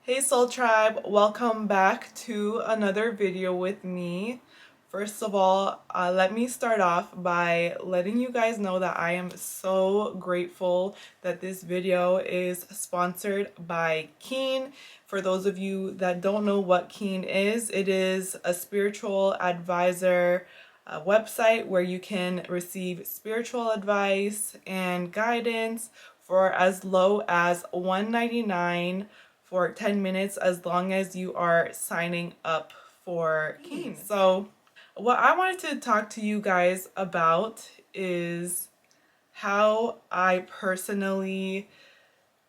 Hey Soul Tribe, welcome back to another video with me. First of all, let me start off by letting you guys know that I am so grateful that this video is sponsored by Keen. For those of you that don't know what Keen is, it is a spiritual advisor website where you can receive spiritual advice and guidance for as low as $1.99 for 10 minutes, as long as you are signing up for Keen. So what I wanted to talk to you guys about is how I personally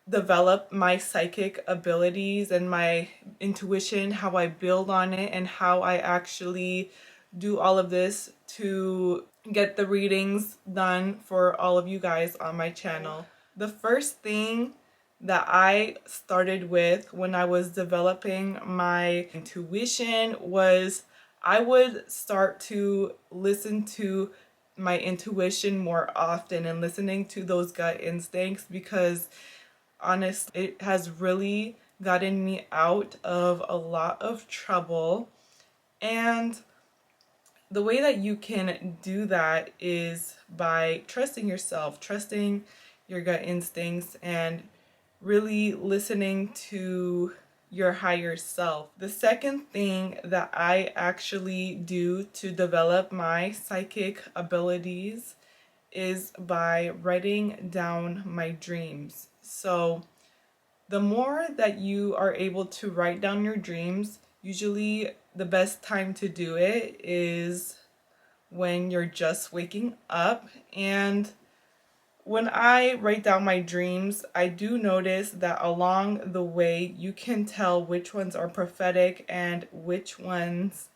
develop my psychic abilities and my intuition, how I build on it, and how I actually do all of this to get the readings done for all of you guys on my channel. The first thing that I started with when I was developing my intuition was I would start to listen to my intuition more often and listening to those gut instincts, because honestly, it has really gotten me out of a lot of trouble. And the way that you can do that is by trusting yourself, trusting your gut instincts, and really listening to your higher self. The second thing that I actually do to develop my psychic abilities is by writing down my dreams. So the more that you are able to write down your dreams, usually the best time to do it is when you're just waking up. And when I write down my dreams, I do notice that along the way you can tell which ones are prophetic and which ones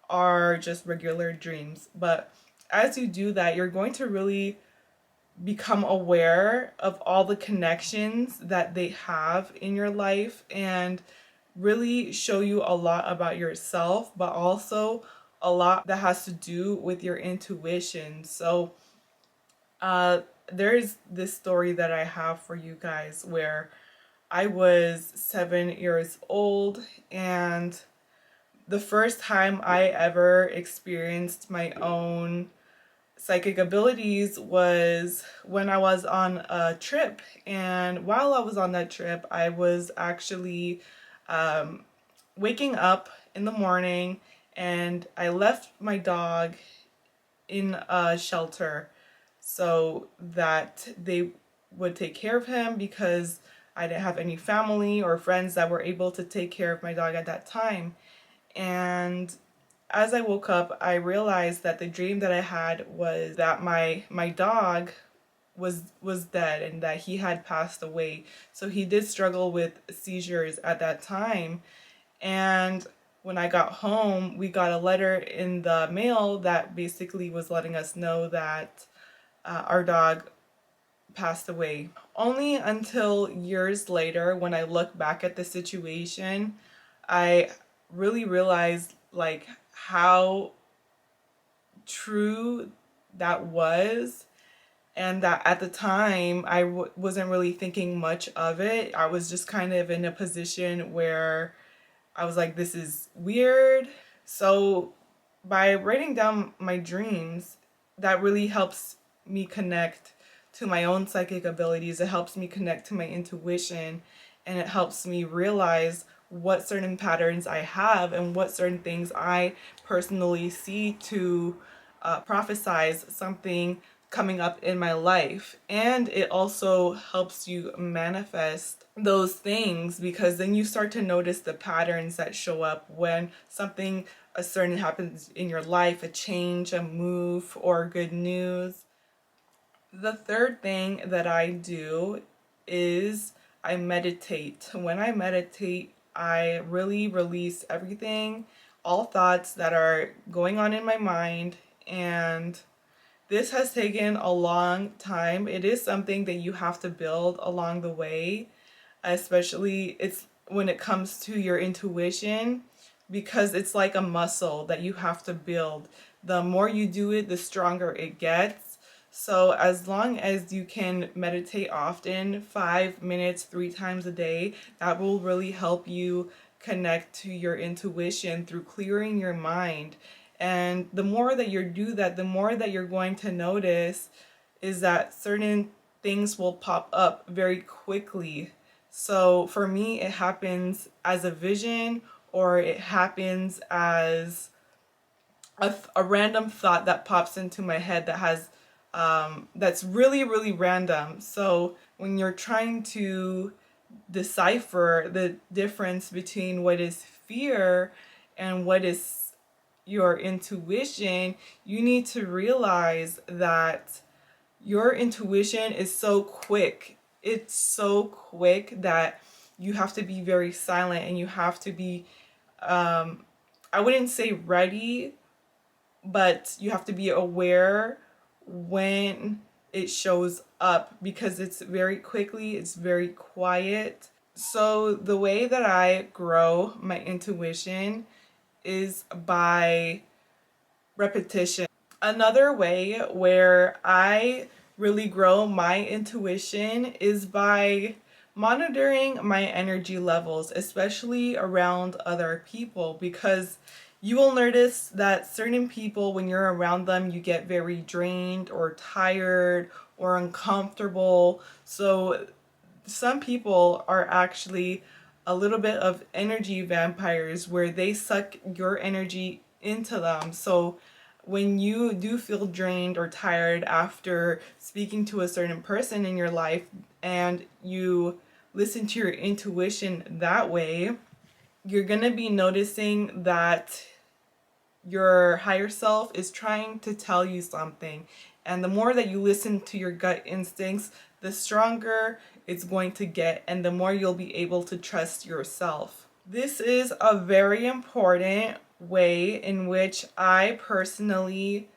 are just regular dreams. But as you do that, you're going to really become aware of all the connections that they have in your life and really show you a lot about yourself, but also a lot that has to do with your intuition. So there's this story that I have for you guys where I was 7 years old, and the first time I ever experienced my own psychic abilities was when I was on a trip. And while I was on that trip, I was actually waking up in the morning, and I left my dog in a shelter so that they would take care of him, because I didn't have any family or friends that were able to take care of my dog at that time. And as I woke up, I realized that the dream that I had was that my dog was dead and that he had passed away. So he did struggle with seizures at that time. And when I got home, we got a letter in the mail that basically was letting us know that our dog passed away. Only until years later, when I look back at the situation, I really realized like how true that was, and that at the time I wasn't really thinking much of it. I was just kind of in a position where I was like, this is weird. So by writing down my dreams, that really helps me connect to my own psychic abilities. It helps me connect to my intuition, and it helps me realize what certain patterns I have and what certain things I personally see to prophesize something coming up in my life. And it also helps you manifest those things, because then you start to notice the patterns that show up when something a certain happens in your life, a change, a move, or good news. The third thing that I do is I meditate. When I meditate, I really release everything, all thoughts that are going on in my mind. And this has taken a long time. It is something that you have to build along the way, especially it's when it comes to your intuition, because it's like a muscle that you have to build. The more you do it, the stronger it gets. So as long as you can meditate often, 5 minutes, 3 times a day, that will really help you connect to your intuition through clearing your mind. And the more that you do that, the more that you're going to notice is that certain things will pop up very quickly. So for me, it happens as a vision, or it happens as a random thought that pops into my head that has that's really really random. So when you're trying to decipher the difference between what is fear and what is your intuition, you need to realize that your intuition is so quick. It's so quick that you have to be very silent, and you have to be I wouldn't say ready, but you have to be aware when it shows up, because it's very quickly, it's very quiet. So the way that I grow my intuition is by repetition. Another way where I really grow my intuition is by monitoring my energy levels, especially around other people, because you will notice that certain people, when you're around them, you get very drained or tired or uncomfortable. So some people are actually a little bit of energy vampires, where they suck your energy into them. So when you do feel drained or tired after speaking to a certain person in your life, and you listen to your intuition that way, you're going to be noticing that your higher self is trying to tell you something. And the more that you listen to your gut instincts, the stronger it's going to get, and the more you'll be able to trust yourself. This is a very important way in which I personally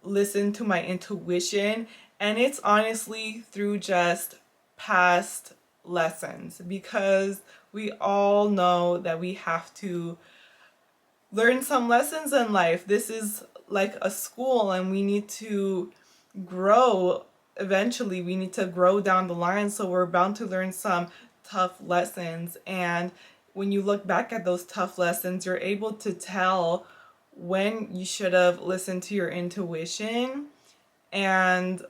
listen to my intuition, and it's honestly through just past lessons, because we all know that we have to learn some lessons in life. This is like a school, and we need to grow eventually. We need to grow down the line, so we're bound to learn some tough lessons. And when you look back at those tough lessons, you're able to tell when you should have listened to your intuition, and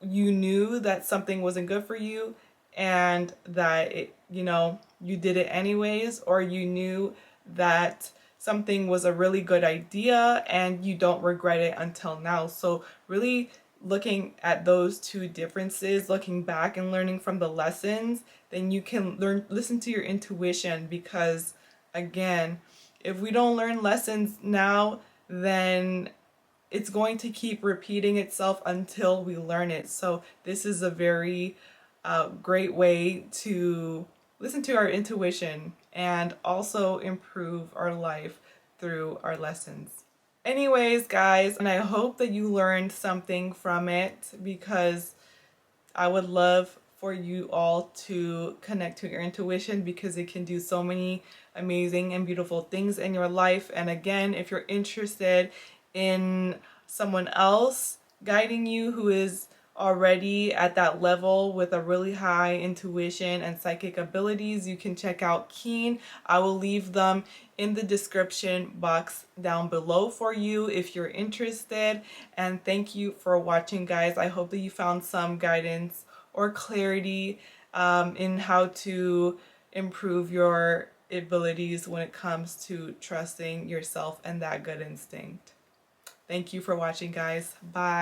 you knew that something wasn't good for you, and that you did it anyways, or you knew that something was a really good idea and you don't regret it until now. So really looking at those two differences, looking back and learning from the lessons, then you can listen to your intuition. Because again, if we don't learn lessons now, then it's going to keep repeating itself until we learn it. So this is a very great way to listen to our intuition and also improve our life through our lessons. Anyways, guys, and I hope that you learned something from it, because I would love for you all to connect to your intuition, because it can do so many amazing and beautiful things in your life. And again, if you're interested in someone else guiding you who is already at that level with a really high intuition and psychic abilities, you can check out Keen. I will leave them in the description box down below for you if you're interested. And thank you for watching, guys. I hope that you found some guidance or clarity in how to improve your abilities when it comes to trusting yourself and that gut instinct. Thank you for watching, guys. Bye.